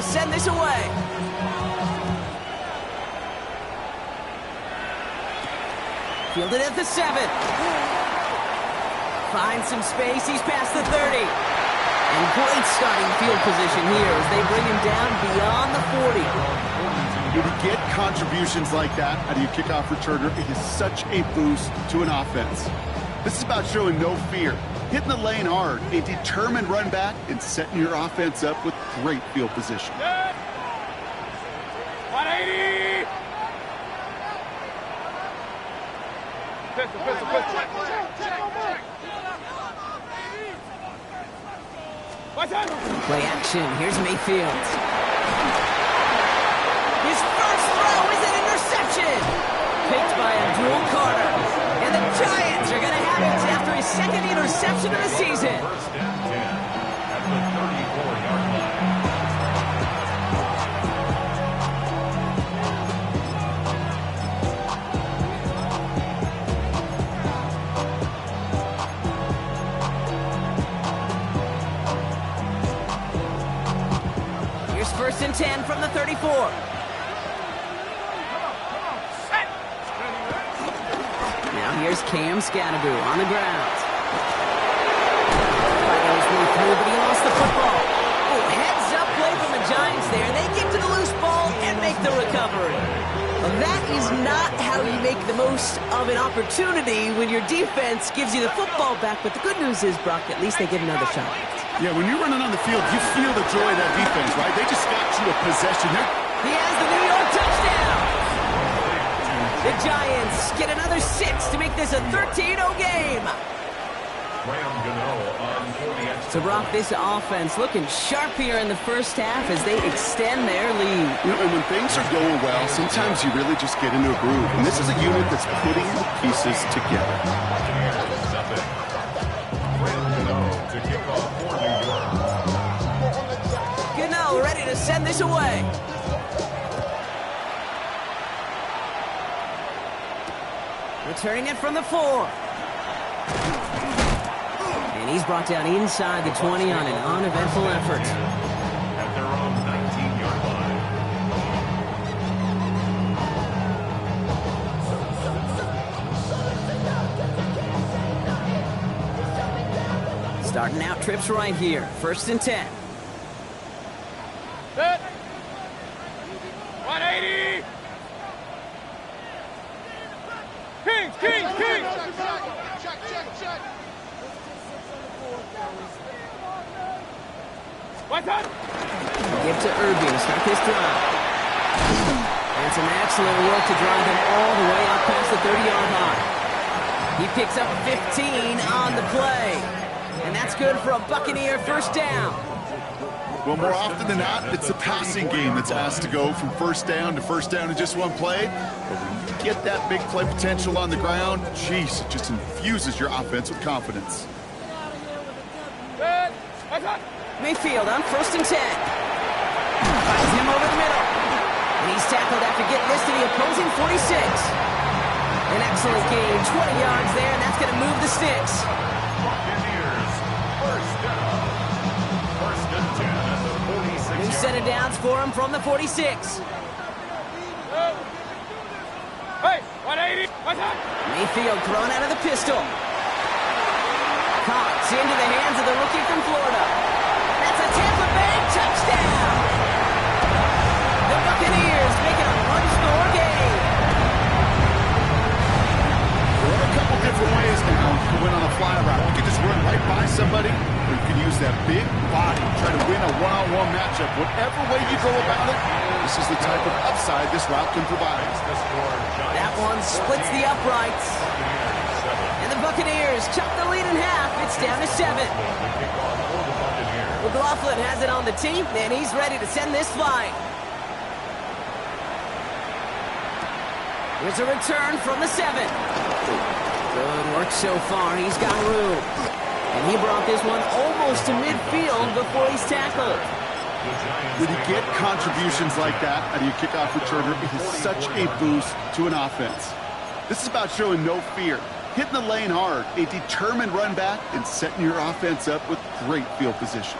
send this away. Fielded at the 7. Finds some space. He's past the 30. And great starting field position here as they bring him down beyond the 40. When you get contributions like that out of your kickoff returner, it is such a boost to an offense. This is about showing no fear, hitting the lane hard, a determined run back, and setting your offense up with great field position. 180! Play action. Here's Mayfield. His first throw is an interception. Picked by Abdul Carter. And the Giants are going to have it after his second interception of the season. First and 10 at the 34-yard line. Here's first and 10 from the 34. Here's Cam Scadaboo on the ground. Fighting his way through, but he lost the football. Oh, heads up play from the Giants there. They get to the loose ball and make the recovery. Well, that is not how you make the most of an opportunity when your defense gives you the football back. But the good news is, Brock, at least they get another shot. Yeah, when you're running on the field, you feel the joy of that defense, right? They just got you a possession there. He has the New York touchdown. The Giants get another 6 to make this a 13-0 game. So, Brock, this offense looking sharp here in the first half as they extend their lead. You know, and when things are going well, sometimes you really just get into a groove. And this is a unit that's putting the pieces together. Gano ready to send this away. Returning it from the 4. And he's brought down inside the 20 on an uneventful effort. At their own 19-yard line. Starting out trips right here. First and 10. Set. 180! Kings! What's up? Give to Irving to start this drive. And some excellent work to drive him all the way out past the 30-yard line. He picks up 15 on the play. And that's good for a Buccaneer first down. Well, more often than not, it's the passing game that's asked to go from first down in just one play. But when you get that big play potential on the ground, geez, it just infuses your offense with confidence. Mayfield on first and 10. Finds him over the middle. And he's tackled after getting this to the opposing 46. An excellent gain, 20 yards there, and that's going to move the sticks. Buccaneers, first down. First and 10 at the 46. New set of downs for him from the 46. Hey, 180! What's up? Mayfield thrown out of the pistol. Caught into the hands of the rookie from Florida. That's a Tampa Bay touchdown. The Buccaneers make it a one-score game. There are a couple different ways now to win on a fly route. You can just run right by somebody, or you can use that big body, try to win a one-on-one matchup. Whatever way you go about it, this is the type of upside this route can provide. That one splits the uprights. And the Buccaneers chop the lead in half. It's down to 7. McLaughlin has it on the team, and he's ready to send this flying. Here's a return from the 7. Good work so far. He's got room. And he brought this one almost to midfield before he's tackled. When you get contributions like that out of your kickoff returner, it is such a boost to an offense. This is about showing no fear, hitting the lane hard, a determined run back, and setting your offense up with great field position.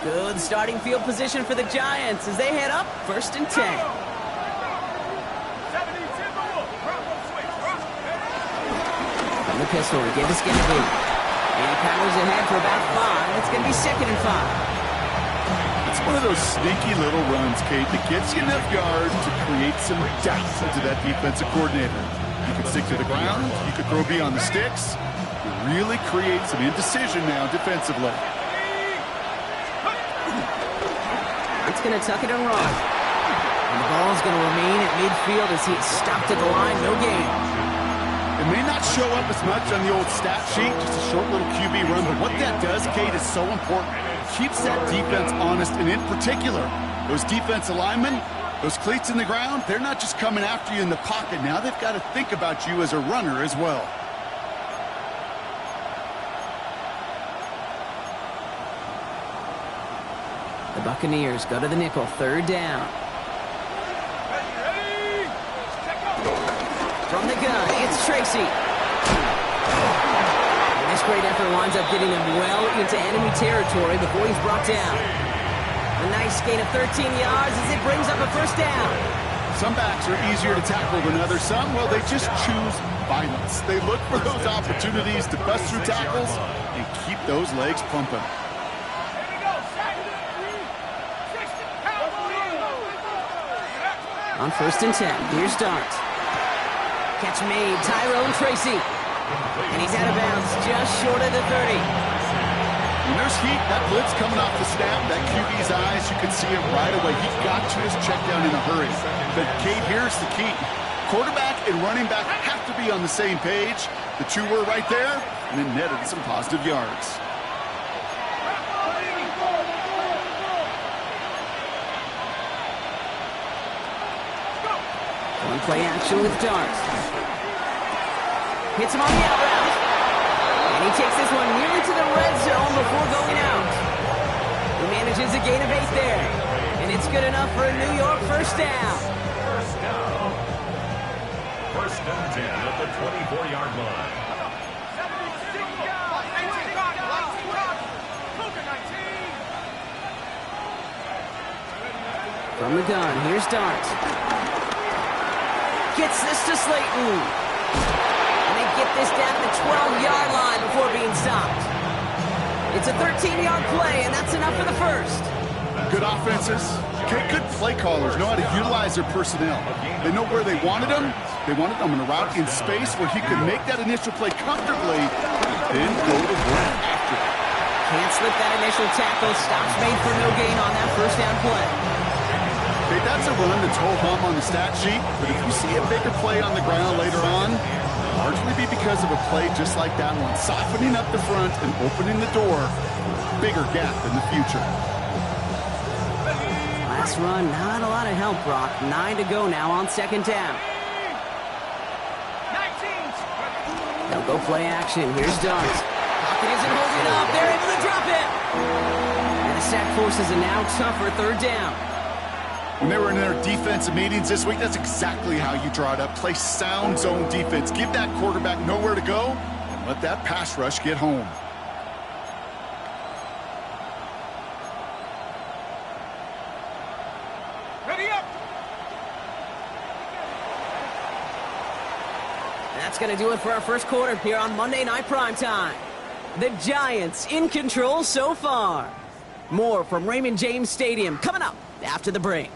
Good starting field position for the Giants as they head up 1st and 10. From the pistol, he gave us going to be. And he powers ahead for about 5. It's going to be 2nd and 5. It's one of those sneaky little runs, Kate, that gets you enough yards to create some doubt into that defensive coordinator. You can stick to the ground. You could throw beyond the sticks. You really create some indecision now defensively. It's going to tuck it and run. And the ball is going to remain at midfield as he is stopped at the line. No gain. It may not show up as much on the old stat sheet, just a short little QB run, but what that does, Kate, is so important. Keeps that defense honest, and in particular, those defensive linemen, those cleats in the ground, they're not just coming after you in the pocket. Now they've got to think about you as a runner as well. The Buccaneers go to the nickel, 3rd down. From the gun, it's Tracy. And this great effort winds up getting him well into enemy territory before he's brought down. A nice gain of 13 yards as it brings up a 1st down. Some backs are easier to tackle than others. Some, well, they just choose violence. They look for those opportunities to bust through tackles and keep those legs pumping. On 1st and 10, here's Dart. Catch made, Tyrone Tracy. And he's out of bounds, just short of the 30. When there's heat, that blitz coming off the snap, that QB's eyes, you can see it right away. He got to his check down in a hurry. But, Kate, here's the key. Quarterback and running back have to be on the same page. The two were right there, and it netted some positive yards. One play action with Dart. Hits him on the out route. And he takes this one nearly to the red zone before going out. He manages a gain of 8 there. And it's good enough for a New York 1st down. 1st and 10 at the 24-yard line. From the gun, here's Dart. Gets this to Slayton. And they get this down to the 12-yard line before being stopped. It's a 13-yard play, and that's enough for the 1st. Good offenses. Good play callers know how to utilize their personnel. They know where they wanted them. They wanted them in a route in space where he could make that initial play comfortably, then go to work after it. Can't slip that initial tackle. Stops made for no gain on that 1st down play. Okay, that's a run that's ho-hum on the stat sheet, but if you see a bigger play on the ground later on, it'll largely be because of a play just like that one, softening up the front and opening the door for a bigger gap in the future. Last run, not a lot of help, Brock. 9 to go now on 2nd down. They'll go play action. Here's Dart. Pocket isn't holding up. They're able to drop it. And the sack forces a now tougher 3rd down. When they were in their defensive meetings this week, that's exactly how you draw it up. Play sound zone defense. Give that quarterback nowhere to go and let that pass rush get home. Ready up! That's going to do it for our 1st quarter here on Monday Night Primetime. The Giants in control so far. More from Raymond James Stadium coming up after the break.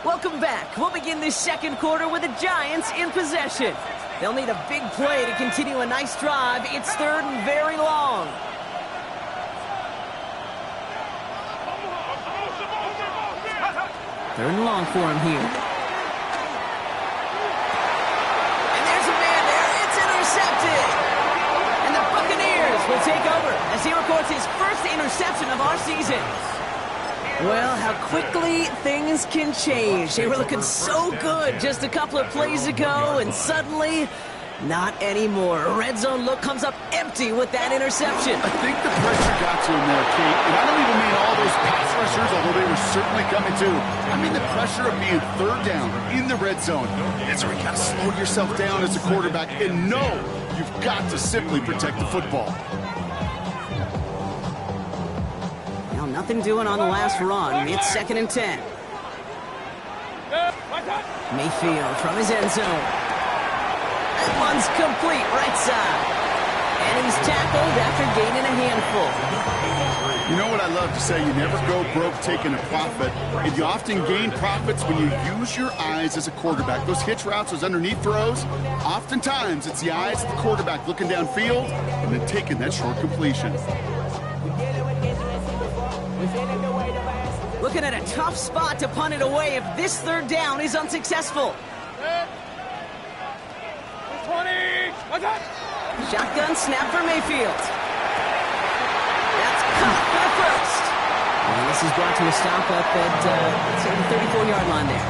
Welcome back. We'll begin this 2nd quarter with the Giants in possession. They'll need a big play to continue a nice drive. It's 3rd and very long. Third and long for him here. And there's a man there. It's intercepted. And the Buccaneers will take over as he records his 1st interception of our season. Well, how quickly things can change. They were looking so good just a couple of plays ago, and suddenly Not anymore. Red zone look comes up empty with that interception. I think the pressure got to him there, Kate. And I don't even mean all those pass rushers, although they were certainly coming too. I mean the pressure of being third down in the red zone. That's where you got to slow yourself down as a quarterback and know you've got to simply protect the football. Now, nothing doing on the last run. It's 2nd and 10. Mayfield from his end zone. That one's complete, right side. And he's tackled after gaining a handful. You know what I love to say? You never go broke taking a profit. And you often gain profits when you use your eyes as a quarterback. Those hitch routes, those underneath throws, oftentimes it's the eyes of the quarterback looking downfield and then taking that short completion. Looking at a tough spot to punt it away if this third down is unsuccessful. 20! What's up? Shotgun snap for Mayfield. That's caught for the first. And this is brought to a stop up at, let's say, the 34-yard line there.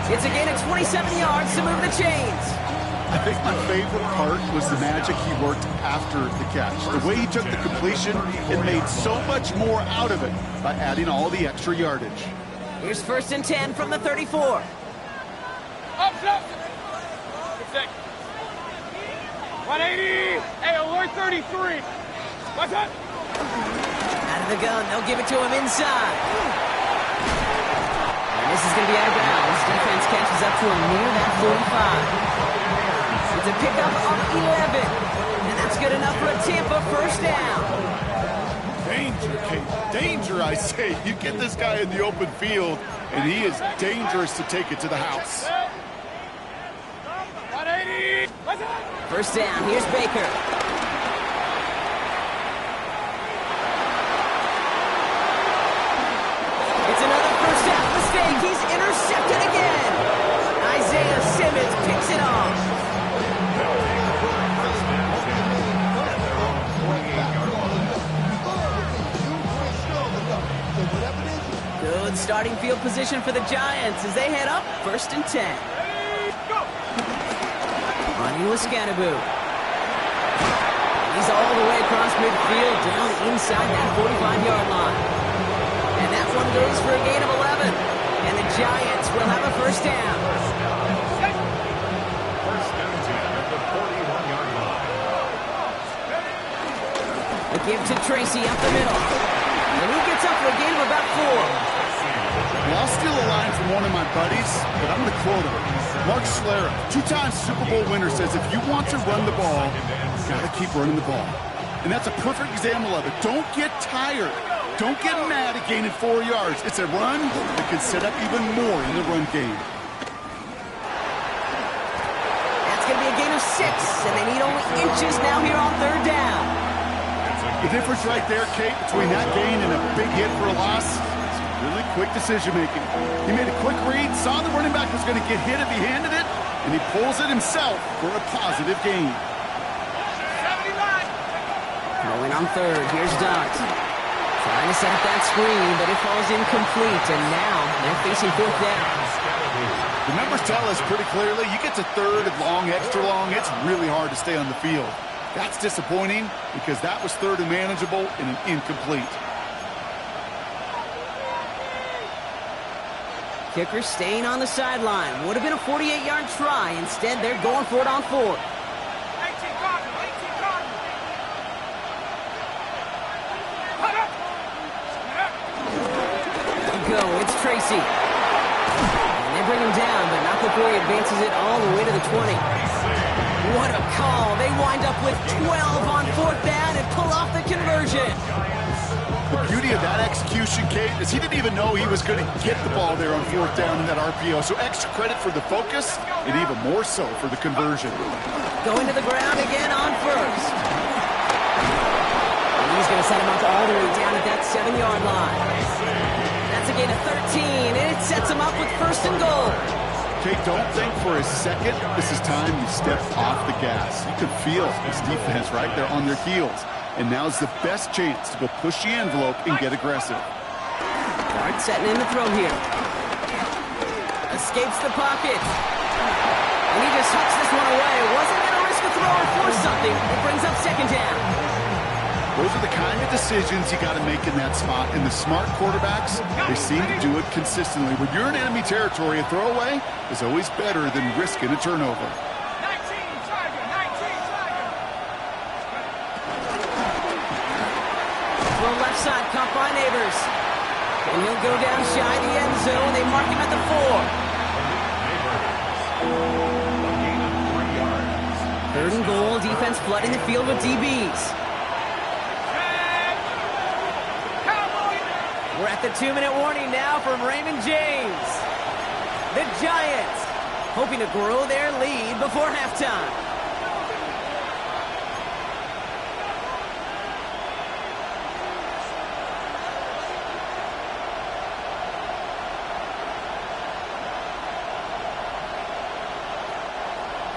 It's a gain of 27 yards to move the chains. I think my favorite part was the magic he worked after the catch. The way he took the completion and made so much more out of it by adding all the extra yardage. Here's 1st and 10 from the 34. Up, up! 180! Hey, alert 33! What's up? Out of the gun, they'll give it to him inside. And this is going to be out of bounds. Defense catches up to him near that 45. It's a pickup of 11. And that's good enough for a Tampa first down. Danger, Kate. Danger, I say. You get this guy in the open field, and he is dangerous to take it to the house. 180! What's up? First down, here's Baker. It's another first down mistake. He's intercepted again. Isaiah Simmons picks it off. Good starting field position for the Giants as they head up 1st and 10. Running with Scannaboo. He's all the way across midfield, down inside that 45-yard line. And that one goes for a gain of 11. And the Giants will have a first down. First and 10 at the 41-yard line. The give to Tracy up the middle. And he gets up for a gain of about 4. Well, I'll steal a line from one of my buddies, but I'm going to quote him. Mark Schlereth, 2-time Super Bowl winner, says if you want to run the ball, you've got to keep running the ball. And that's a perfect example of it. Don't get tired. Don't get mad at gaining 4 yards. It's a run that can set up even more in the run game. That's going to be a gain of 6, and they need only inches now here on 3rd down. The difference right there, Kate, between that gain and a big hit for a loss, really quick decision-making. He made a quick read, saw the running back was going to get hit if he handed it, and he pulls it himself for a positive gain. 79! Going on 3rd, here's Dutt. Trying to set up that screen, but it falls incomplete, and now they're facing 4th down. The numbers tell us pretty clearly, you get to 3rd and long, extra long, it's really hard to stay on the field. That's disappointing because that was 3rd and manageable and an incomplete. Kicker staying on the sideline. Would have been a 48-yard try. Instead, they're going for it on 4th. 18 Cotton! 18 Cotton! Cut up! Go, it's Tracy. And they bring him down, but not before he advances it all the way to the 20. What a call. They wind up with 12 on 4th down and pull off the conversion. The beauty of that execution, Kate, is he didn't even know he was going to get the ball there on 4th down in that RPO. So extra credit for the focus and even more so for the conversion. Going to the ground again on 1st. And he's going to set him up all the way down at that 7-yard line. That's a gain of 13, and it sets him up with 1st and goal. Kate, don't think for a second this is time you step off the gas. You can feel this defense right there on their heels. And now's the best chance to go push the envelope and get aggressive. Guard setting in the throw here. Escapes the pocket. And he just hucks this one away. Wasn't going to thrower force something. It brings up second down. Those are the kind of decisions you got to make in that spot. And the smart quarterbacks, they seem to do it consistently. When you're in enemy territory, a throwaway is always better than risking a turnover. 19 Tiger, 19 Tiger. Throw left side, caught by Neighbors. And he'll go down shy of the end zone. They mark him at the 4. Third and goal, defense flooding the field with DBs. We're at the 2-minute warning now from Raymond James. The Giants hoping to grow their lead before halftime.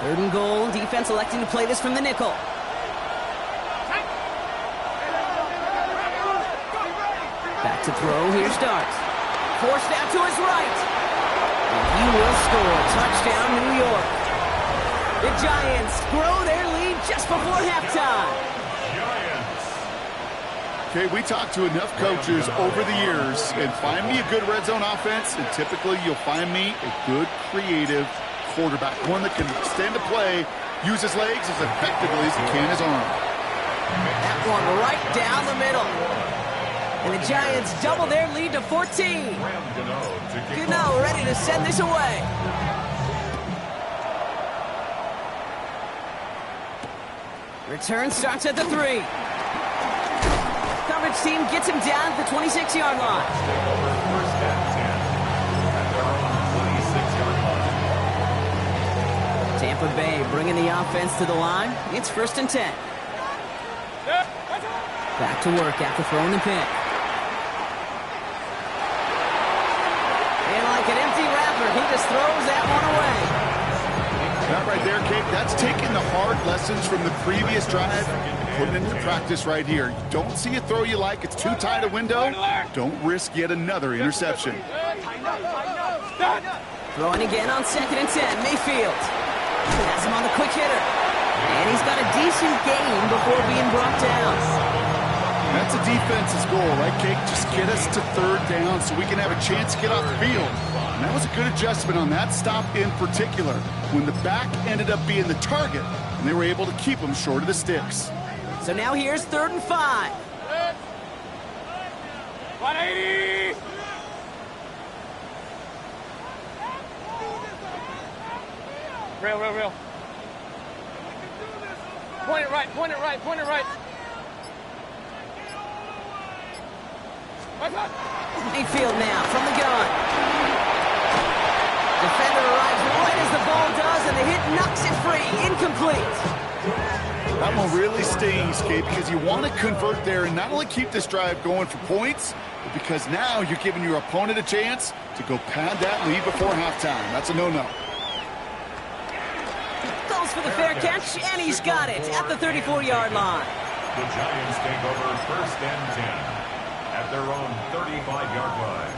Third and goal, defense electing to play this from the nickel. Back to throw, here starts. Forced out to his right. And he will score. Touchdown, New York. The Giants grow their lead just before halftime. Okay, we talked to enough coaches over the years, and find me a good red zone offense, and typically you'll find me a good creative quarterback, one that can extend a play, use his legs as effectively as he can his arm. That one right down the middle. And the Giants double their lead to 14. Gano ready to send this away. Return starts at the 3. Coverage team gets him down at the 26-yard line. Tampa Bay bringing the offense to the line. It's 1st and 10. Back to work after throwing the pick. And like an empty wrapper, he just throws that one away. That right there, Kate, that's taking the hard lessons from the previous drive and putting it into practice right here. You don't see a throw you like, it's too tight a window, don't risk yet another interception. Throwing again on 2nd and 10, Mayfield. Has him on the quick hitter. And he's got a decent gain before being brought down. That's a defense's goal, right, Kate? Just get us to 3rd down so we can have a chance to get off the field. And that was a good adjustment on that stop in particular, when the back ended up being the target, and they were able to keep him short of the sticks. So now here's 3rd and 5. 180. Real. Point it right. Mayfield now from the gun. Defender arrives right as the ball does, and the hit knocks it free. Incomplete. That one really stings, Kate, because you want to convert there and not only keep this drive going for points, but because now you're giving your opponent a chance to go pad that lead before halftime. That's a no-no. Goes for the fair catch, and he's got it at the 34-yard line. The Giants take over 1st and 10 at their own 35-yard line.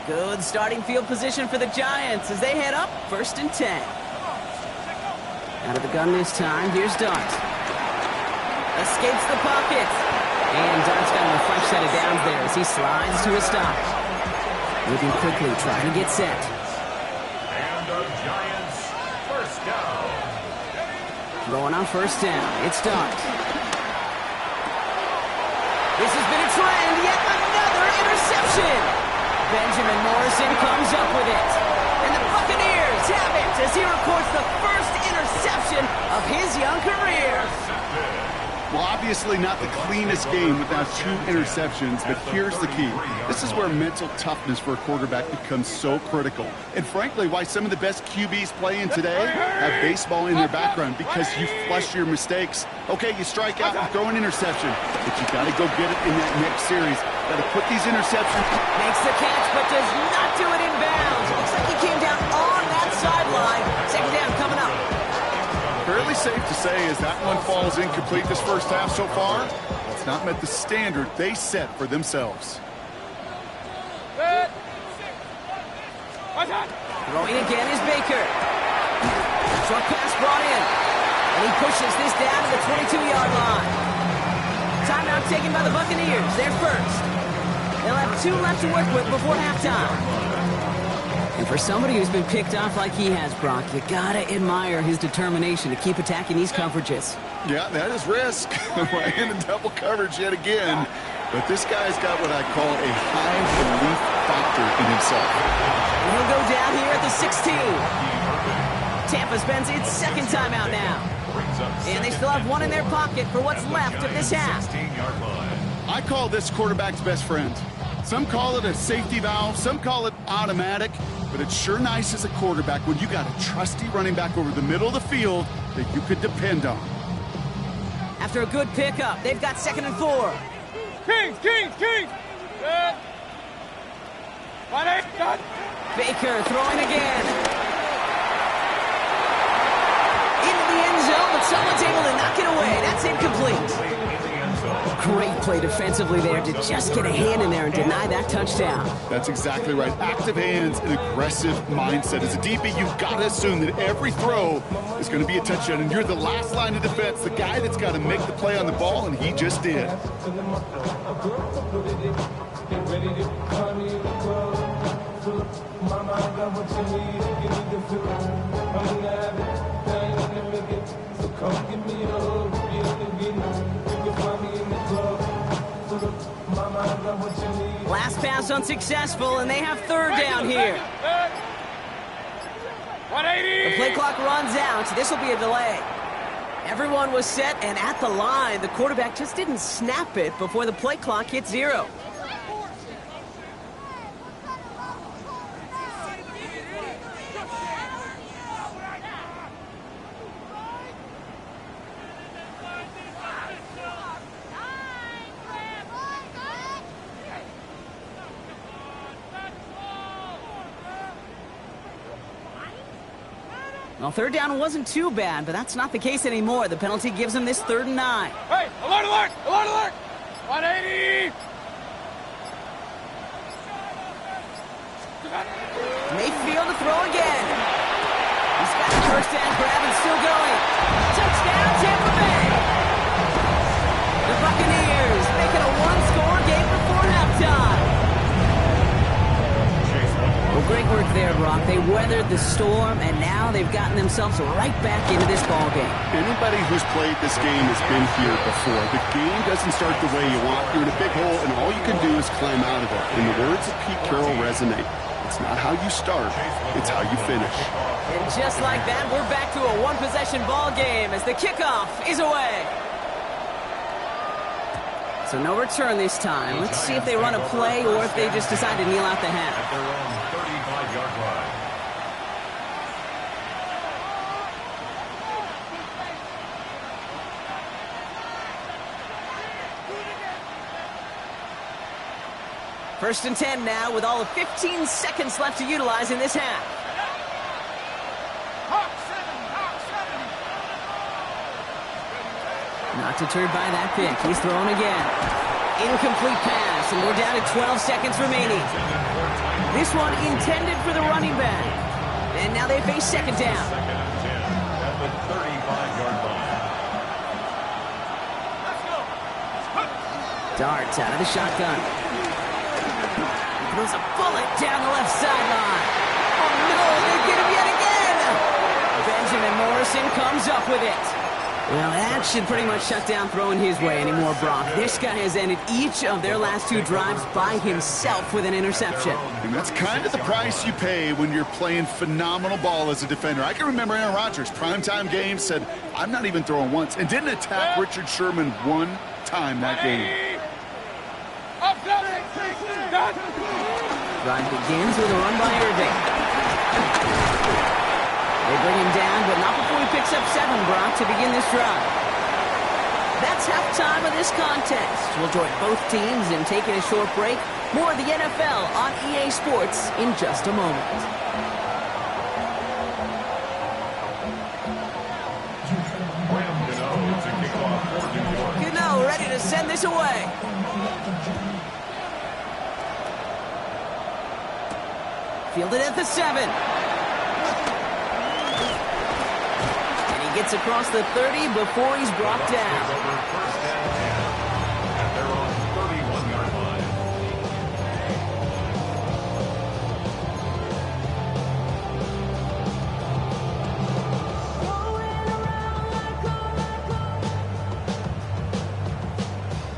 Good starting field position for the Giants as they head up 1st and 10. Out of the gun this time, here's Dart. Escapes the pocket. And Dart's got him a fresh set of downs there as he slides to a stop. Moving quickly, trying to get set. And the Giants, 1st down. Going on 1st down, it's Dart. This has been a trend, yet another interception. Benjamin Morrison comes up with it. And the Buccaneers have it as he records the first interception of his young career. Well, obviously not the cleanest game without 2 interceptions, but here's the key. This is where mental toughness for a quarterback becomes so critical. And frankly, why some of the best QBs playing today have baseball in their background, because you flush your mistakes. Okay, you strike out and throw an interception, but you got to go get it in that next series. Got to put these interceptions. Makes the catch, but does not do it in bounds. Looks like he came down on that sideline. 2nd down coming up. Fairly safe to say as that one falls incomplete this first half so far, it's not met the standard they set for themselves. Throwing again is Baker. Short pass brought in. And he pushes this down to the 22-yard line. Timeout taken by the Buccaneers. They're first. They'll have 2 left to work with before halftime. And for somebody who's been picked off like he has, Brock, you gotta admire his determination to keep attacking these coverages. Yeah, that is risk. Right in the double coverage yet again. But this guy's got what I call a high belief factor in himself. And he'll go down here at the 16. Tampa spends its second timeout now. And they still have 1 in their pocket for what's left of this half. I call this quarterback's best friend. Some call it a safety valve, some call it automatic, but it's sure nice as a quarterback when you got a trusty running back over the middle of the field that you could depend on. After a good pickup, they've got 2nd and 4. Kings! Good. Baker throwing again. Into the end zone, but someone's able to knock it away. That's incomplete. Great play defensively there to just get a hand in there and deny that touchdown. That's exactly right. Active hands and aggressive mindset. As a DB, you've got to assume that every throw is going to be a touchdown, and you're the last line of defense, the guy that's got to make the play on the ball, and he just did. Last pass unsuccessful, and they have 3rd down here. 180. The play clock runs out. This will be a delay. Everyone was set and at the line. The quarterback just didn't snap it before the play clock hit 0. Well, 3rd down wasn't too bad, but that's not the case anymore. The penalty gives them this 3rd and 9. Hey, alert! 180. Mayfield to throw again. He's got a first down grab and still going. Touchdown, Tampa Bay. The Buccaneers making a 1-score game before halftime. Well, great work there, Brock. They weathered the storm, and now they've gotten themselves right back into this ball game. Anybody who's played this game has been here before. The game doesn't start the way you want. You're in a big hole, and all you can do is climb out of it. And the words of Pete Carroll resonate. It's not how you start, it's how you finish. And just like that, we're back to a 1-possession ball game as the kickoff is away. So no return this time. Let's see if they run a play or if they just decide to kneel out the half. At their own 35-yard line. First and 10 now with all of 15 seconds left to utilize in this half. Not deterred by that pick. He's thrown again. Incomplete pass, and we're down to 12 seconds remaining. This one intended for the running back. And now they face 2nd down. Second and 10 at the 35-yard line. Darts out of the shotgun. Throws a bullet down the left sideline. Oh no, they get him yet again. Benjamin Morrison comes up with it. Well, that should pretty much shut down throwing his way anymore, Brock. This guy has ended each of their last 2 drives by himself with an interception. And that's kind of the price you pay when you're playing phenomenal ball as a defender. I can remember Aaron Rodgers, primetime game, said, I'm not even throwing once, and didn't attack Richard Sherman one time that game. Drive begins with a run by Irving. They bring him down, but not before he picks up 7, Brock, to begin this drive. That's halftime of this contest. We'll join both teams in taking a short break. More of the NFL on EA Sports in just a moment. Gano ready to send this away. Fielded at the 7. And he gets across the 30 before he's brought down. Over first and 10. And they're on 31-yard line.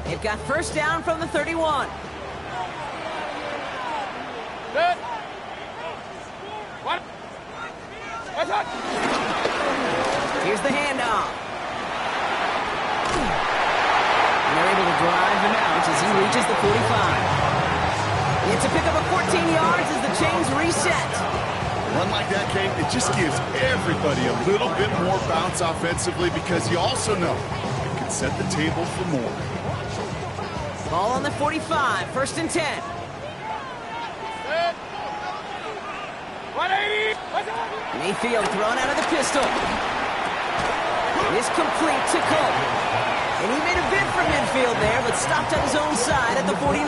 They've got first down from the 31. Good. What? What's up? Here's the handoff. And they're able to drive him out as he reaches the 45. It's a pickup of 14 yards as the chains reset. A run like that, Kate, it just gives everybody a little bit more bounce offensively because you also know it can set the table for more. Ball on the 45, first and 10. Good. 180. What's up? Mayfield thrown out of the pistol. Is complete to Colt. And he made a bid for midfield there, but stopped on his own side at the 49.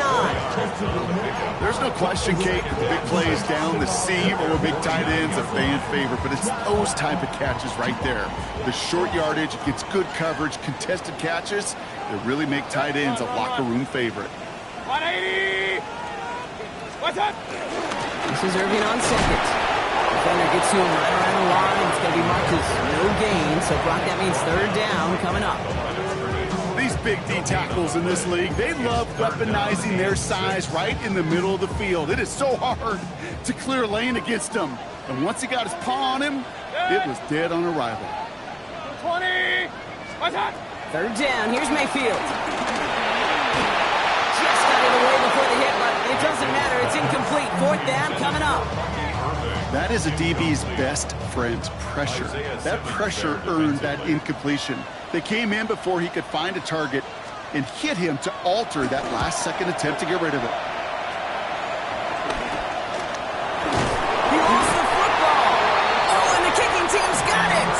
There's no question, Kate, that the big plays down the seam or big tight ends a fan favorite, but it's those type of catches right there. The short yardage, gets good coverage, contested catches that really make tight ends a locker room favorite. 180. What's up? This is Irving on second. Defender gets to him right around the line. It's going to be marked as no gain. So, Brock, that means third down coming up. These big D tackles in this league, they love weaponizing their size right in the middle of the field. It is so hard to clear a lane against them. And once he got his paw on him, it was dead on arrival. 20. What's up? Third down. Here's Mayfield. Just got it away before the hit, but it doesn't matter. It's incomplete. Fourth down coming up. That is a DB's best friend, pressure. That pressure earned that incompletion. They came in before he could find a target and hit him to alter that last-second attempt to get rid of it. He lost the football. Oh, and the kicking team's got it.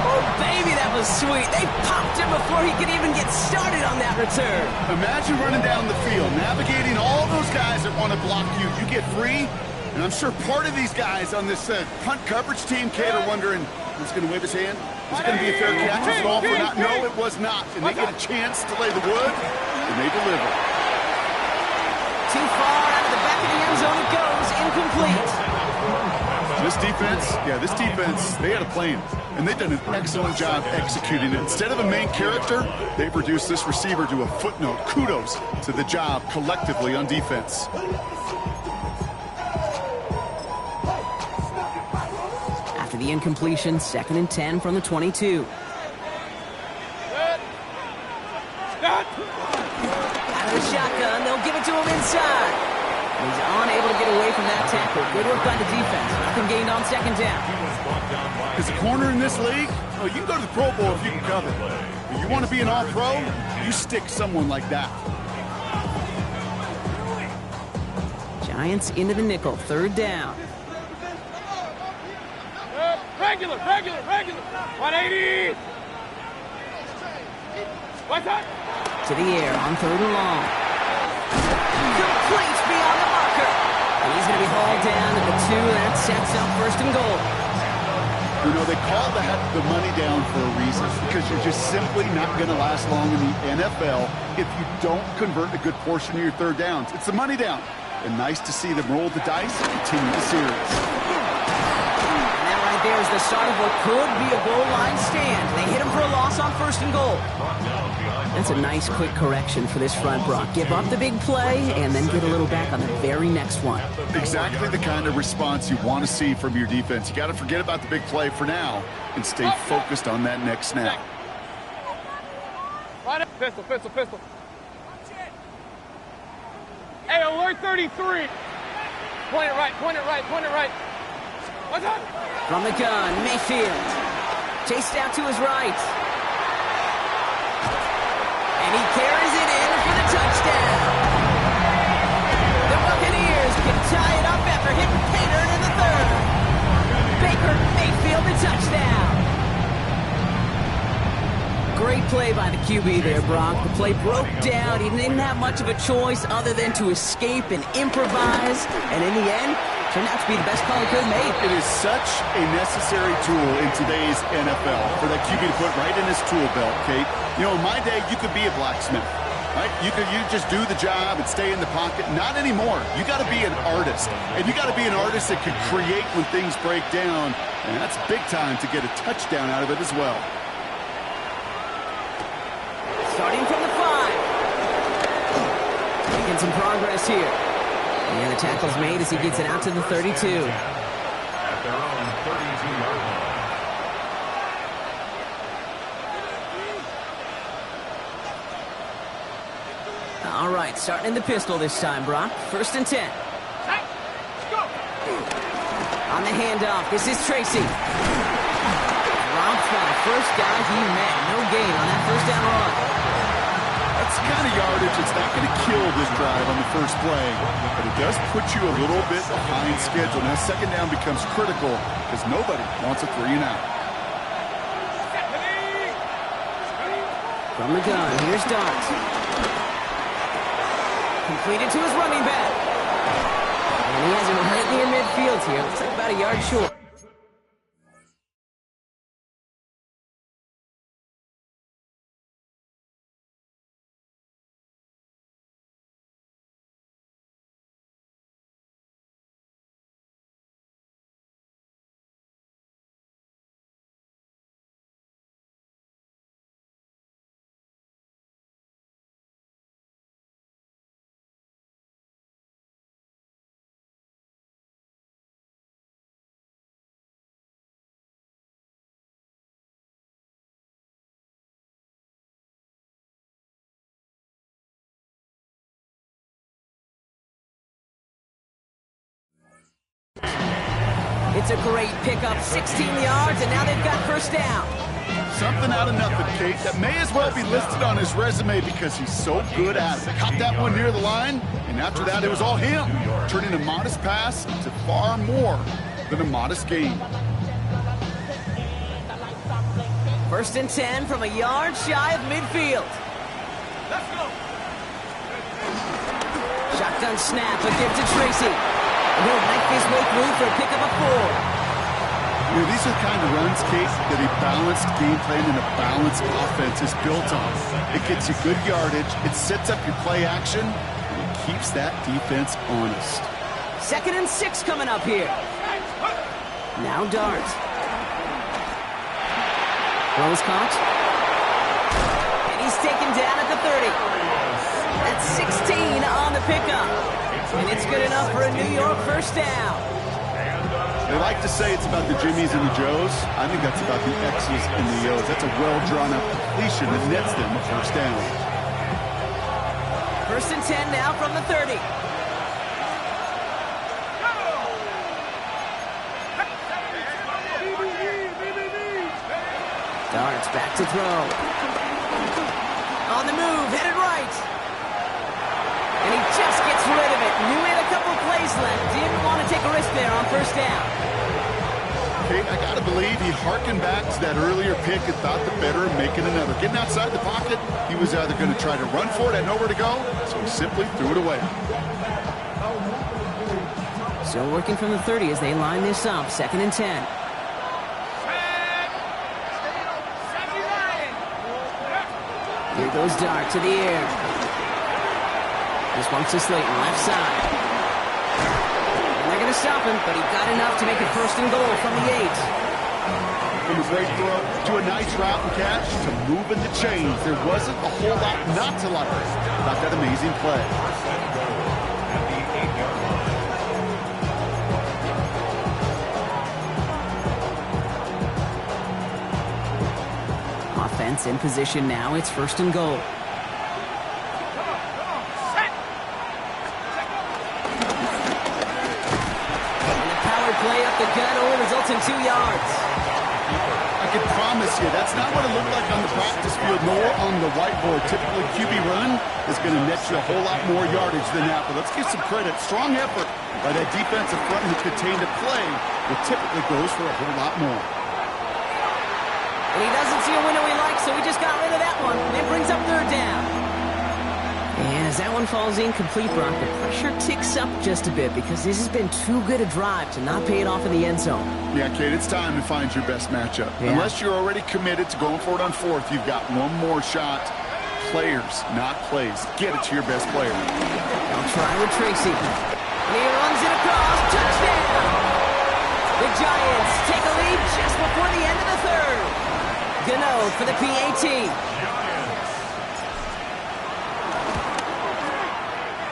Oh, baby, that was sweet. They popped him before he could even get started on that return. Imagine running down the field, navigating all those guys that want to block you. You get free. And I'm sure part of these guys on this punt coverage team, Kate, are wondering, who's going to wave his hand? Is it going to be a fair catch? Was it all for not? No, it was not. And they get a chance to lay the wood, and they deliver. Too far out of the back of the end zone it goes. Incomplete. This defense, they had a plan. And they've done an excellent job executing it. Instead of a main character, they've reduced this receiver to a footnote. Kudos to the job collectively on defense. After the incompletion, second and 10 from the 22. Stop. Out of the shotgun, they'll give it to him inside. He's unable to get away from that tackle. Good work by the defense. Nothing gained on second down. As a corner in this league, oh, you can go to the Pro Bowl if you can cover. If you want to be an all-pro, you stick someone like that. Giants into the nickel, third down. Regular. 180. What's up? To the air on third and long. Complete beyond the marker. And he's going to be hauled down to the 2. That sets up first and goal. You know, they call that the money down for a reason, because you're just simply not going to last long in the NFL if you don't convert a good portion of your third downs. It's the money down. And nice to see them roll the dice and continue the series. There's the start of what could be a goal line stand. They hit him for a loss on first and goal. That's a nice quick correction for this front, Brock. Give up the big play and then get a little back on the very next one. Exactly the kind of response you want to see from your defense. You got to forget about the big play for now and stay focused on that next snap. Pistol. Hey, alert 33. Point it right. What's up? From the gun, Mayfield. Chased out to his right. And he carries it in for the touchdown. The Buccaneers can tie it up after hitting Payton in the third. Baker Mayfield, the touchdown. Great play by the QB there, Brock. The play broke down. He didn't have much of a choice other than to escape and improvise. And in the end, Turned out to be the best call he could have made. It is such a necessary tool in today's NFL for that QB to put right in his tool belt, Kate. You know, in my day, you could be a blacksmith, right? You just do the job and stay in the pocket. Not anymore. You got to be an artist, and you got to be an artist that can create when things break down, and that's big time to get a touchdown out of it as well. Starting from the 5. Making some progress here. And the tackle's made as he gets it out to the 32. At their own 32-yard line. All right, starting in the pistol this time, Brock. 1st and 10. On the handoff, this is Tracy. Drops by the first guy he met. No gain on that first down run. That's the kind of yardage that's not going to kill this drive on the first play, but it does put you a little bit behind schedule. Now, 2nd down becomes critical because nobody wants a 3 and out. From the gun, here's Dart. Completed to his running back. And he has it right near midfield here. Looks like about a yard short. It's a great pickup, 16 yards, and now they've got 1st down. Something out of nothing, Kate, that may as well be listed on his resume because he's so good at it. Caught that one near the line, and after that, it was all him, turning a modest pass into far more than a modest gain. 1st and 10 from a yard shy of midfield. Let's go. Shotgun snap, a gift to Tracy. And he'll make his way through for a pickup of 4. You know, these are the kind of runs, Kate, that a balanced game plan and a balanced offense is built on. It gets you good yardage, it sets up your play action, and it keeps that defense honest. 2nd and 6 coming up here. Now Dart. Throws caught. And he's taken down at the 30. That's 16 on the pickup. And it's good enough for a New York 1st down. They like to say it's about the Jimmies and the Joes. I think that's about the X's and the O's. That's a well-drawn-up completion that nets them a 1st down. 1st and 10 now from the 30. Darts back to throw. On the move, headed right. And he just gets rid of it. Knew he had a couple plays left. Didn't want to take a risk there on 1st down. Kate, I got to believe he harkened back to that earlier pick and thought the better of making another. Getting outside the pocket, he was either going to try to run for it, had nowhere to go, so he simply threw it away. Still working from the 30 as they line this up. 2nd and 10. Here goes Dart to the air. This one's to Slayton, left side. And they're going to stop him, but he got enough to make it 1st and goal from the 8. From a great throw to a nice route and catch to moving the chains. There wasn't a whole lot not to like about that amazing play. Offense in position now. It's 1st and goal. Play up the gut only results in 2 yards. I can promise you that's not what it looked like on the practice field nor on the whiteboard. Typically, QB run is going to net you a whole lot more yardage than that. But let's give some credit. Strong effort by that defensive front who contained a play that typically goes for a whole lot more. And he doesn't see a window he likes, so he just got rid of that one. It brings up 3rd down. And As that one falls incomplete, Brock, the pressure ticks up just a bit because this has been too good a drive to not pay it off in the end zone. Yeah, Kate, it's time to find your best matchup. Yeah. Unless you're already committed to going for it on fourth, you've got one more shot. Players, not plays. Get it to your best player. They'll try with Tracy. And he runs it across. Touchdown! The Giants take a lead just before the end of the third. Gano for the PAT.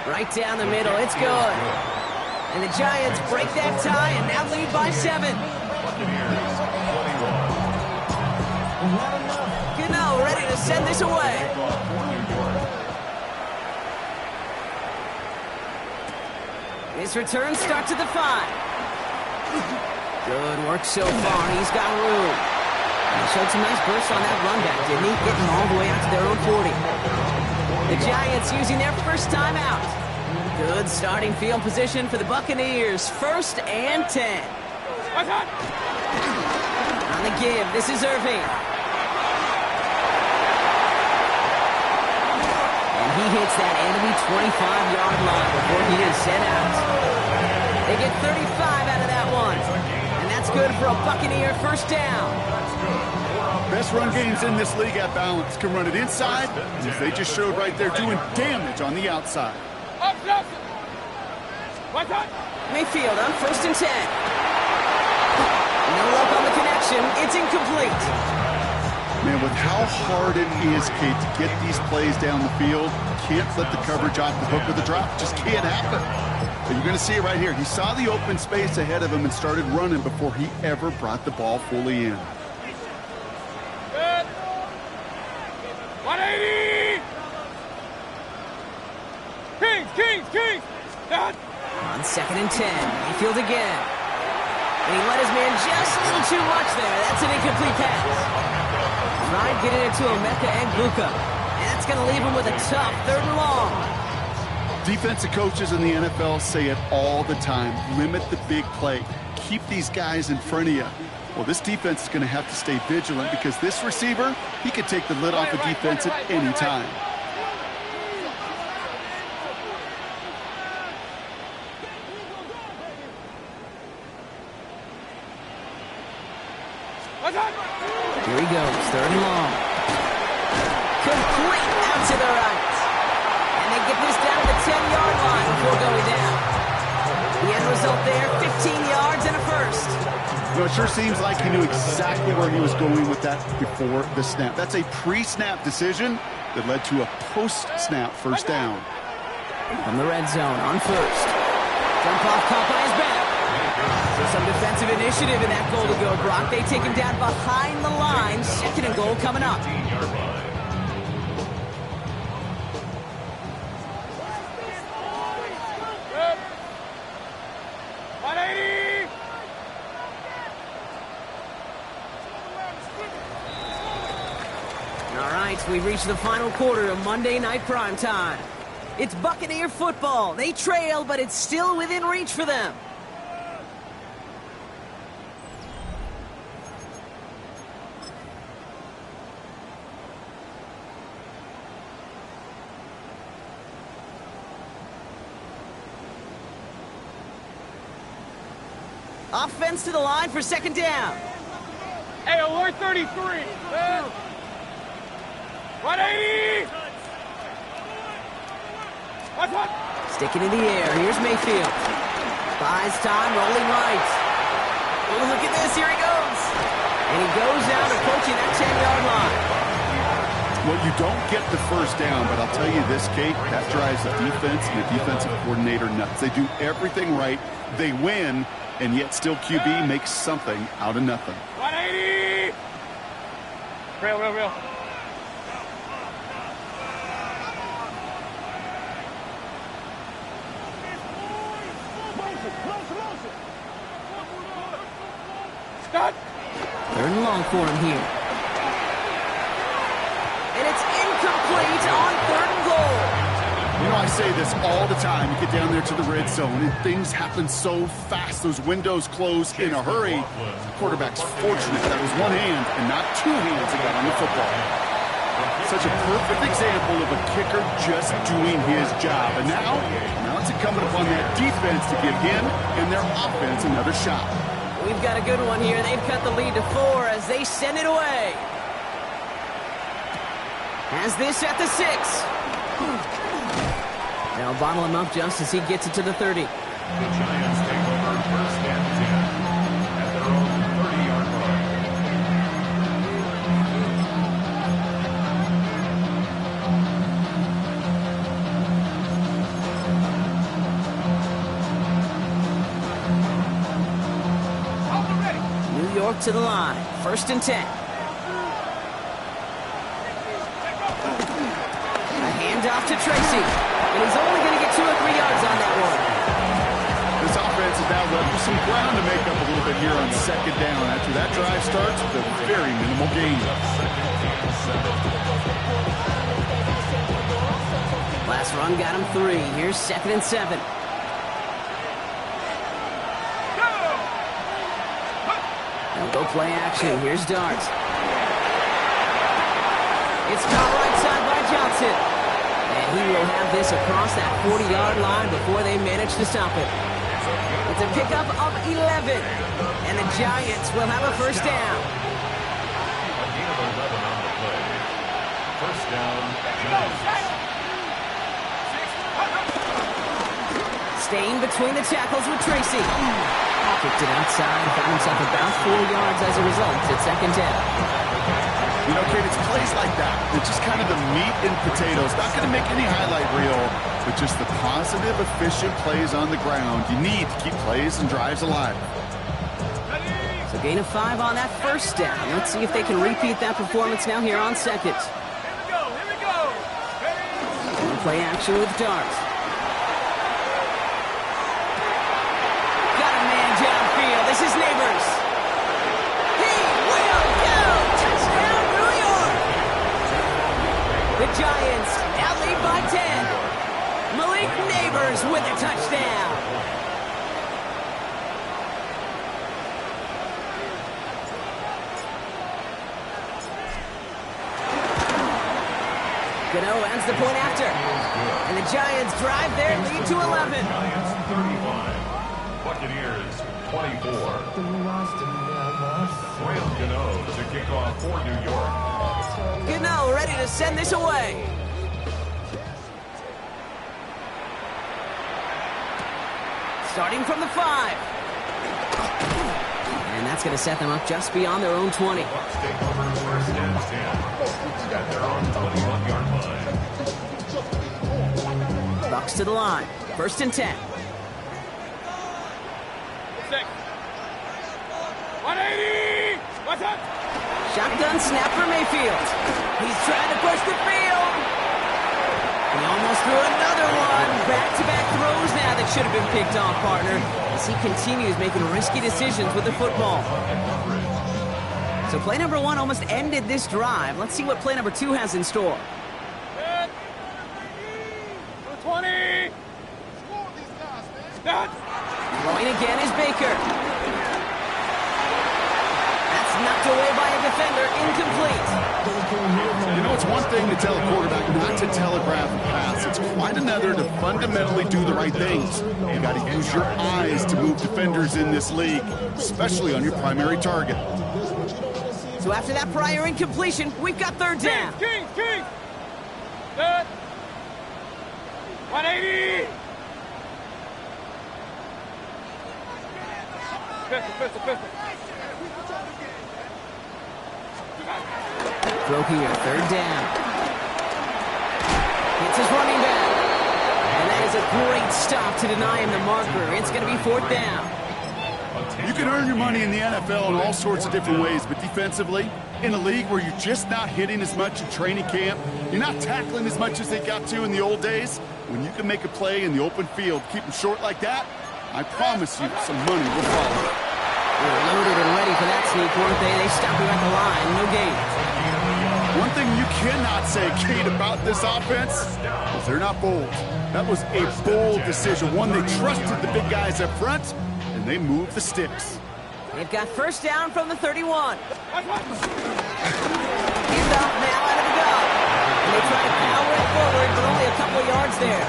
Right down the middle, it's good. And the Giants break that tie and now lead by 7. Gano ready to send this away. His return starts at the 5. Good work so far. He's got room. And he showed some nice bursts on that run back, didn't he? Getting all the way out to their own 40. The Giants using their first timeout. Good starting field position for the Buccaneers. 1st and 10. On the give, this is Irving. And he hits that enemy 25-yard line before he is sent out. They get 35 out of that one. And that's good for a Buccaneer first down. Best run games in this league at balance. Can run it inside, as they just showed right there, doing damage on the outside. Mayfield on 1st and 10. No luck on the connection. It's incomplete. Man, with how hard it is, Kate, to get these plays down the field, can't let the coverage off the hook with a drop. Just can't happen. But you're going to see it right here. He saw the open space ahead of him and started running before he ever brought the ball fully in. 180! Kings! Dad! On 2nd and 10. Mayfield again. And he let his man just a little too much there. That's an incomplete pass. Tried getting it to Omeka and Gluka. And that's going to leave him with a tough 3rd and long. Defensive coaches in the NFL say it all the time. Limit the big play. Keep these guys in front of you. Well, this defense is going to have to stay vigilant because this receiver, he could take the lid off a defense at any time. Here he goes, 3rd and long. Complete out to the right. And they get this down to the 10-yard line before going down. The end result there, 15 yards and a first. You know, it sure seems like he knew exactly where he was going with that before the snap. That's a pre-snap decision that led to a post-snap first down. From the red zone on 1st. Jump off caught by his back. Some defensive initiative in that goal to go, Brock. They take him down behind the line. 2nd and goal coming up. All right, we've reached the final quarter of Monday Night Primetime. It's Buccaneer football. They trail, but it's still within reach for them. Offense to the line for 2nd down. Hey, alert 33. 180! Stick it in the air. Here's Mayfield. Buys time, rolling right. Oh, look at this. Here he goes. And he goes out approaching that 10-yard line. Well, you don't get the first down, but I'll tell you this, Kate, that drives the defense and the defensive coordinator nuts. They do everything right. They win, and yet still QB makes something out of nothing. 180! Real. Stop! 3rd and long for him here. And it's incomplete on 3rd and goal. You know, I say this all the time. You get down there to the red zone, and things happen so fast. Those windows close in a hurry. The quarterback's fortunate that was one hand and not two hands that got on the football. Such a perfect example of a kicker just doing his job. And now it's incumbent upon that defense to give him and their offense another shot. We've got a good one here. They've cut the lead to 4 as they send it away. Has this at the 6. They'll bottle him up just as he gets it to the 30. The Giants take over first and 10 at their own 30-yard line. New York to the line. First and 10. A handoff to Tracy. And he's only going to get 2 or 3 yards on that one. This offense is now left with some ground to make up a little bit here on second down after that drive starts with a very minimal gain. Last run got him 3. Here's second and 7. They'll go play action. Here's Darts. It's caught right side by Johnson. And he will have this across that 40-yard line before they manage to stop it. It's a pickup of 11. And the Giants will have a first down. A gain of 11 on the play. First down, Giants. Staying between the tackles with Tracy. Kicked it outside, found himself about 4 yards as a result. It's second down. You know, Kate, it's plays like that. It's just kind of the meat and potatoes. Not going to make any highlight reel, but just the positive, efficient plays on the ground. You need to keep plays and drives alive. So gain of 5 on that first down. Let's see if they can repeat that performance now here on second. Here we go. Play action with Darts. Got a man downfield. This is Neighbors. He will go. Touchdown, New York. The Giants now lead by 10. Malik Neighbors with a touchdown. Gano ends the point after. And the Giants drive their lead to 11. Giants 35. Buccaneers 24. Graham Gano to kick off for New York. Gano ready to send this away. Starting from the 5. And that's going to set them up just beyond their own 20. Bucs take over first and 10 at their own 21-yard line. Bucs to the line. First and 10. 6. 180. What's up? Shotgun snap for Mayfield. He's trying to push the field. He almost threw another one. Back-to-back throws now that should have been picked off, partner, as he continues making risky decisions with the football. So play number 1 almost ended this drive. Let's see what play number 2 has in store. 20. Done. Throwing again is Baker. That's knocked away by a defender. Incomplete. You know, it's one thing to tell a quarterback not to telegraph a pass. It's quite another to fundamentally do the right things. You got to use your eyes to move defenders in this league, especially on your primary target. So after that prior incompletion, we've got third down. Kings. Good. 180. Pistol. Throw here, third down. It's his running back. And that is a great stop to deny him the marker. It's going to be fourth down. You can earn your money in the NFL in all sorts of different ways, but defensively, in a league where you're just not hitting as much in training camp, you're not tackling as much as they got to in the old days, when you can make a play in the open field, keep them short like that, I promise you some money will follow. They were loaded and ready for that sneak, weren't they? They stopped him at the line. No gain. One thing you cannot say, Kate, about this offense is they're not bold. That was a bold decision, one they trusted the big guys up front, and they moved the sticks. They've got first down from the 31. Hand off now out of the gun. they try to power it forward, but only a couple of yards there.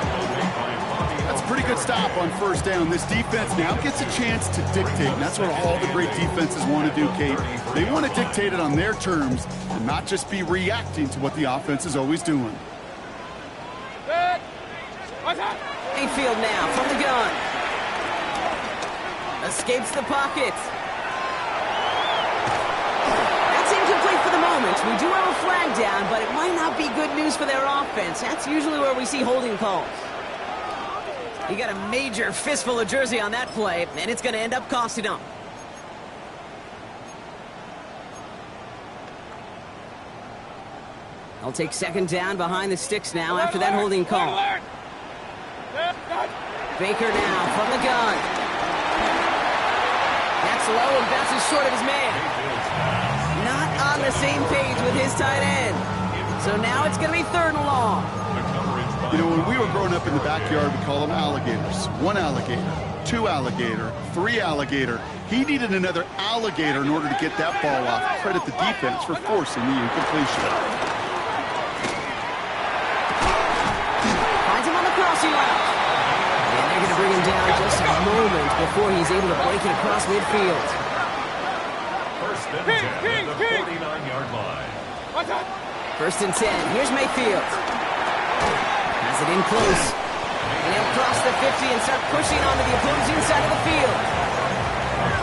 That's a pretty good stop on first down. This defense now gets a chance to dictate, and that's what all the great defenses want to do, Kate. They want to dictate it on their terms and not just be reacting to what the offense is always doing. Mayfield now from the gun. Escapes the pocket. That's incomplete for the moment. We do have a flag down, but it might not be good news for their offense. That's usually where we see holding calls. He got a major fistful of jersey on that play, and it's going to end up costing him. I'll take second down behind the sticks now after that holding call. Baker now from the gun. That's low and bounces short of his man. Not on the same page with his tight end. So now it's going to be third and long. You know, when we were growing up in the backyard, we call them alligators. One alligator, two alligator, three alligator. He needed another alligator in order to get that ball off. Credit the defense for forcing the incompletion. Finds him on the crossing route. And they're going to bring him down just a moment before he's able to break it across midfield. First and 10 at the 49-yard line. First and 10. Here's Mayfield. Has it in close. And he'll cross the 50 and start pushing onto the opposing side of the field.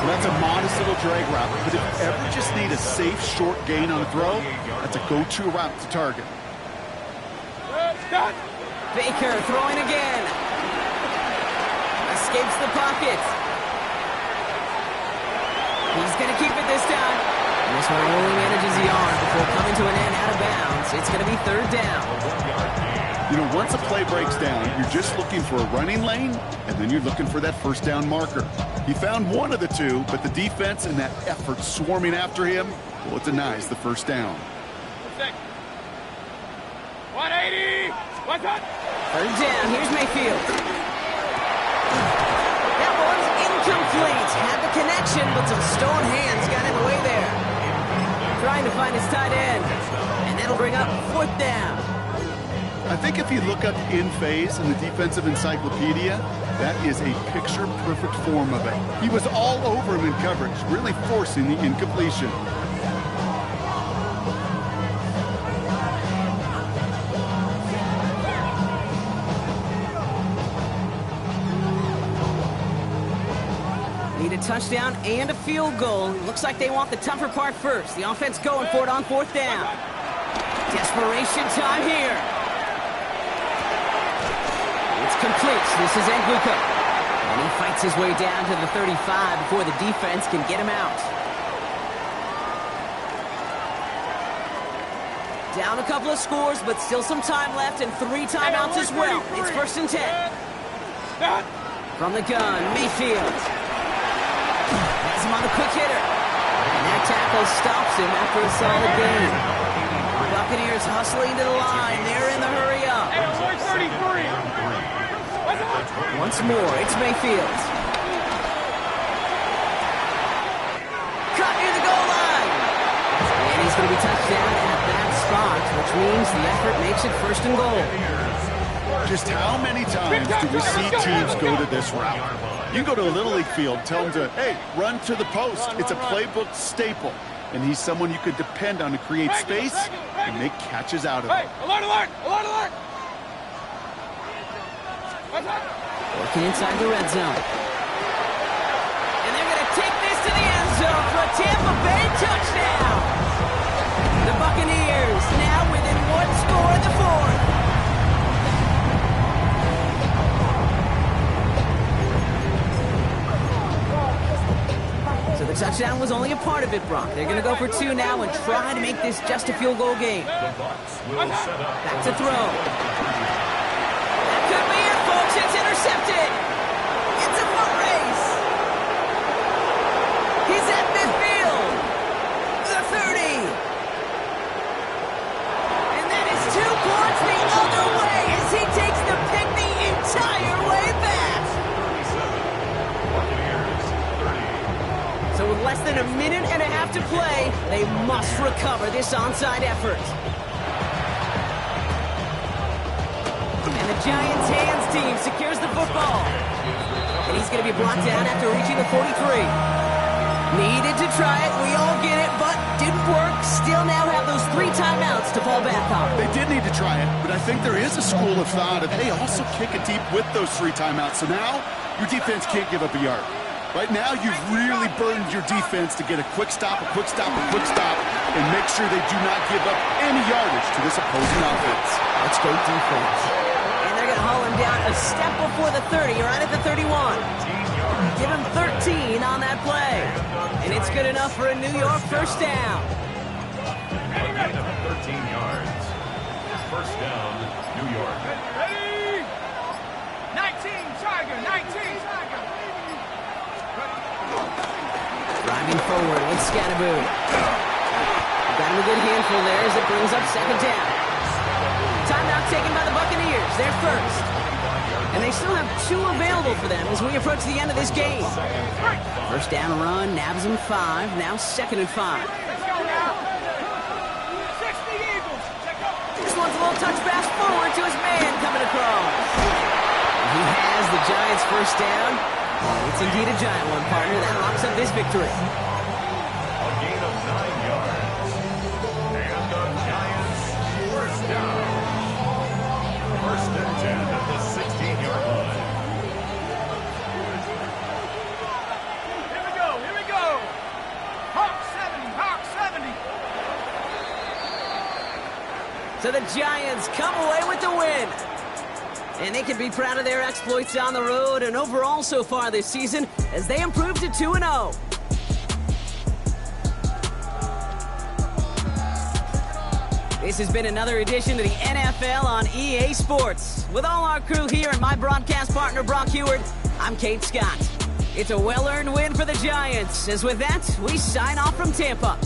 Well, that's a modest little drag route, but if you ever just need a safe, short gain on a throw, that's a go-to route to target. Baker throwing again. Escapes the pocket. He's going to keep it this time. And this one only manages the arm before coming to an end out of bounds. It's going to be third down. You know, once a play breaks down, you're just looking for a running lane, and then you're looking for that first down marker. He found one of the two, but the defense and that effort swarming after him, well, it denies the first down. 180! Third down, here's Mayfield. That one's incomplete. Had the connection, but some stone hands got in the way there. Trying to find his tight end, and that'll bring up fourth down. I think if you look up in phase in the defensive encyclopedia, that is a picture-perfect form of it. He was all over him in coverage, really forcing the incompletion. Need a touchdown and a field goal. Looks like they want the tougher part first. The offense going for it on fourth down. Desperation time here. It's complete. This is Nyg. And he fights his way down to the 35 before the defense can get him out. Down a couple of scores, but still some time left and 3 timeouts as well. It's first and 10. From the gun, Mayfield. Has him on the quick hitter. And that tackle stops him after a solid gain. Buccaneers hustling to the line. They're in the hurry up. Once more, it's Mayfield. Cut near the goal line. And he's going to be touched down at that spot, which means the effort makes it first and goal. Just how many times do we see teams go to this route? You go to a Little League field, tell them to, hey, run to the post. It's a playbook staple. And he's someone you could depend on to create space and make catches out of it. Alert! Working inside the red zone. And they're going to take this to the end zone for a Tampa Bay touchdown. The Buccaneers now within 1 score in the fourth. So the touchdown was only a part of it, Brock. They're going to go for 2 now and try to make this just a field goal game. Back to throw. That could be it, folks. It's intercepted. It's a foot race. He's at midfield. The 30. And that is 2 points the other way as he takes the pick the entire way back. So with less than a minute and a half to play, they must recover this onside effort. And the Giants' hands team secures the football. And he's going to be brought down after reaching the 43. Needed to try it, we all get it, but didn't work. Still now have those 3 timeouts to fall back on. They did need to try it, but I think there is a school of thought of, hey, also kick it deep with those 3 timeouts. So now your defense can't give up a yard. Right now, you've really burdened your defense to get a quick stop, a quick stop, a quick stop, and make sure they do not give up any yardage to this opposing offense. Let's go defense. And they're going to haul him down a step before the 30, right at the 31. Give him 13 on that play. And it's good enough for a New York first down. A gain of 13 yards. First down, New York. Ready? 19, Tiger, 19, Tiger. Driving forward with Scatterboot. Got him a good handful there as it brings up second down. Timeout taken by the Buccaneers. They're first. And they still have 2 available for them as we approach the end of this game. First down run, nabs him 5. Now second and 5. Let's go now. 60 Eagles. Check up. This one's a little touch pass forward to his man coming across. He has the Giants first down. It's indeed a giant one, partner. That locks up this victory. A gain of 9 yards. And the Giants first down. First and 10 at the 16-yard line. Here we go, here we go. Hawk 70, Hawk 70. So the Giants come away with the win. And they can be proud of their exploits on the road and overall so far this season as they improve to 2-0. This has been another edition of the NFL on EA Sports. With all our crew here and my broadcast partner, Brock Heward, I'm Kate Scott. It's a well-earned win for the Giants, as with that, we sign off from Tampa.